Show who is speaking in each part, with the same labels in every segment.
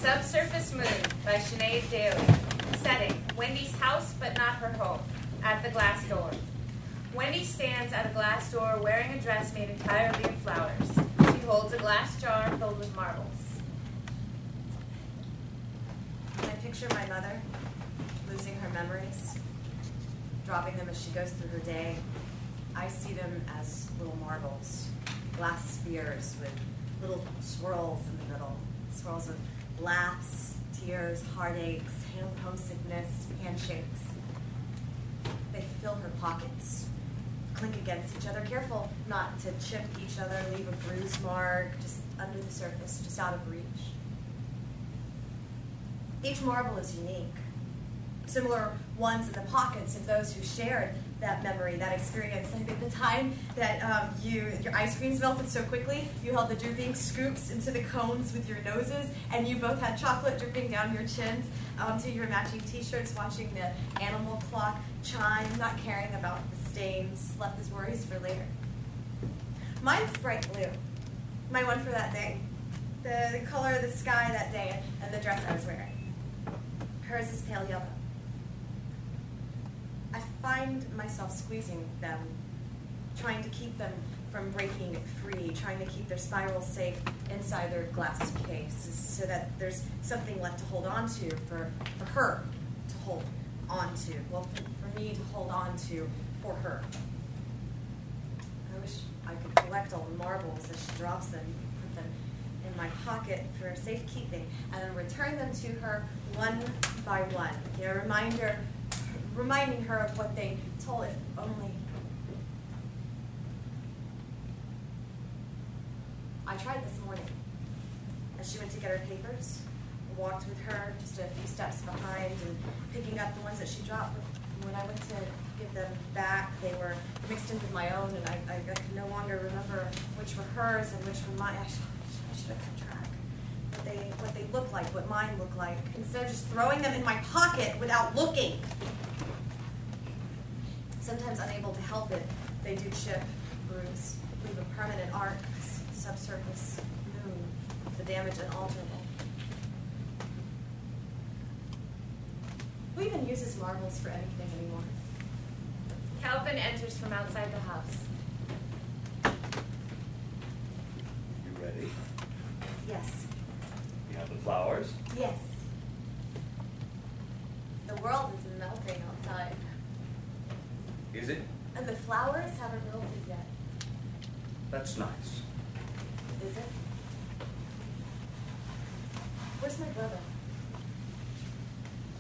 Speaker 1: Subsurface Moon by Sinead, Daly. Setting, Wendy's house but not her home, at the glass door. Wendy stands at a glass door wearing a dress made entirely of flowers. She holds a glass jar filled with marbles.
Speaker 2: When I picture my mother losing her memories, dropping them as she goes through her day, I see them as little marbles, glass spheres with little swirls in the middle, swirls of laughs, tears, heartaches, homesickness, handshakes. They fill her pockets, clink against each other, careful not to chip each other, leave a bruise mark just under the surface, just out of reach. Each marble is unique. Similar ones in the pockets of those who shared that memory, that experience. I think the time that your ice creams melted so quickly, you held the dripping scoops into the cones with your noses, and you both had chocolate dripping down your chins to your matching t-shirts, watching the animal clock chime, not caring about the stains, left as worries for later. Mine's bright blue. My one for that day. The color of the sky that day and the dress I was wearing. Hers is pale yellow. I find myself squeezing them, trying to keep them from breaking free, trying to keep their spirals safe inside their glass case so that there's something left to hold on to for her to hold on to. Well, for me to hold on to for her. I wish I could collect all the marbles as she drops them, put them in my pocket for safekeeping, and then return them to her one by one. You know, reminding her of what they told, if only. I tried this morning. As she went to get her papers, I walked with her just a few steps behind and picking up the ones that she dropped. When I went to give them back, they were mixed in with my own, and I could no longer remember which were hers and which were mine. I should have kept track. What they looked like, what mine looked like, instead of just throwing them in my pocket without looking. Sometimes unable to help it, they do chip, bruise, leave a permanent arc, subsurface moon, the damage unalterable. Who even uses marbles for anything anymore?
Speaker 1: Calvin enters from outside the house.
Speaker 3: You ready?
Speaker 2: Yes.
Speaker 3: You have the flowers?
Speaker 2: Yes. The world is melting outside.
Speaker 3: Is it?
Speaker 2: And the flowers haven't wilted yet.
Speaker 3: That's nice.
Speaker 2: Is it? Where's my brother?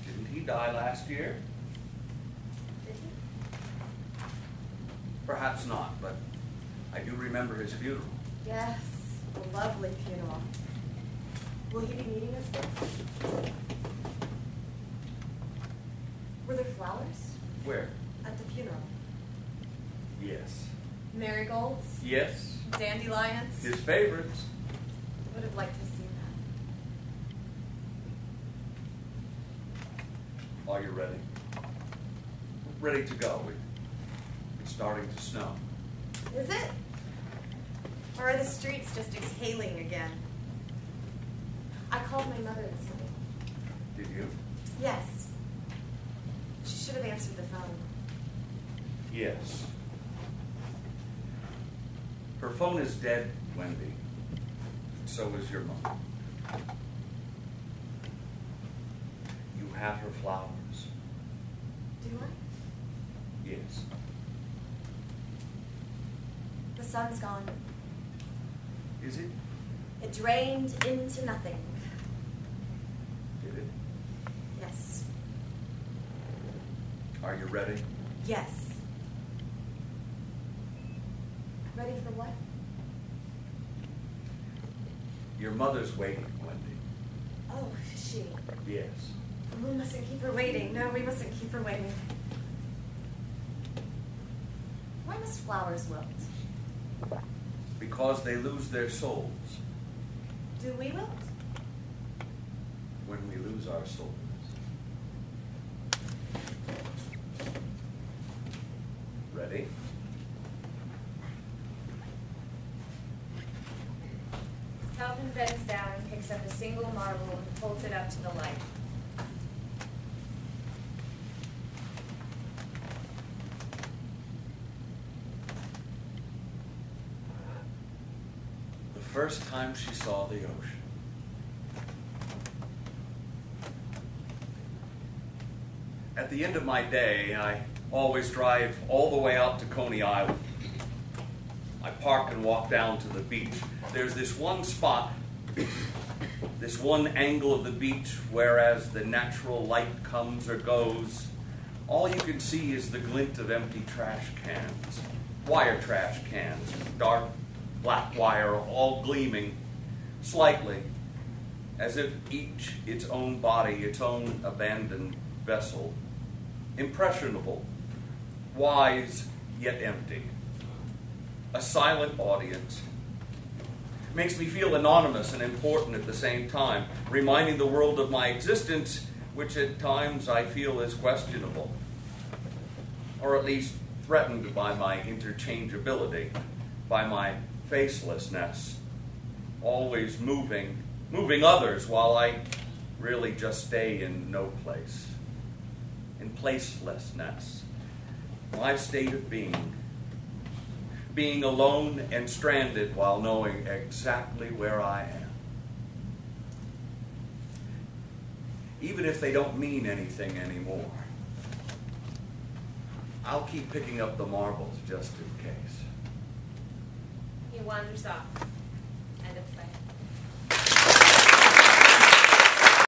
Speaker 3: Didn't he die last year?
Speaker 2: Did he?
Speaker 3: Perhaps not, but I do remember his funeral.
Speaker 2: Yes, a lovely funeral. Will he be meeting us there? Were there flowers?
Speaker 3: Where?
Speaker 2: At the funeral.
Speaker 3: Yes.
Speaker 2: Marigolds?
Speaker 3: Yes.
Speaker 2: Dandelions?
Speaker 3: His favorites.
Speaker 2: Would have liked to have seen that.
Speaker 3: Are you ready? Ready to go. It's starting to snow.
Speaker 2: Is it? Or are the streets just exhaling again? I called my mother this morning.
Speaker 3: Did you?
Speaker 2: Yes. She should have answered the phone.
Speaker 3: Yes. Her phone is dead, Wendy. So is your mom. You have her flowers.
Speaker 2: Do I?
Speaker 3: Yes.
Speaker 2: The sun's gone.
Speaker 3: Is it?
Speaker 2: It drained into nothing.
Speaker 3: Did it?
Speaker 2: Yes.
Speaker 3: Are you ready?
Speaker 2: Yes. Ready for what?
Speaker 3: Your mother's waiting, Wendy.
Speaker 2: Oh, is she?
Speaker 3: Yes.
Speaker 2: We mustn't keep her waiting. No, we mustn't keep her waiting. Why must flowers wilt?
Speaker 3: Because they lose their souls
Speaker 2: Do we wilt?
Speaker 3: when we lose our souls. Ready?
Speaker 1: Calvin bends down and picks except a single marble and holds it up to the light.
Speaker 3: The first time she saw the ocean. At the end of my day, I always drive all the way out to Coney Island. I park and walk down to the beach. There's this one spot, this one angle of the beach, where as the natural light comes or goes, all you can see is the glint of empty trash cans, wire trash cans, dark black wire, all gleaming slightly, as if each its own body, its own abandoned vessel, impressionable, wise yet empty. A silent audience. Makes me feel anonymous and important at the same time, reminding the world of my existence, which at times I feel is questionable, or at least threatened by my interchangeability, by my facelessness, always moving others while I really just stay in no place, in placelessness, my state of being alone and stranded while knowing exactly where I am. Even if they don't mean anything anymore, I'll keep picking up the marbles just in case.
Speaker 1: He wanders off. End of play.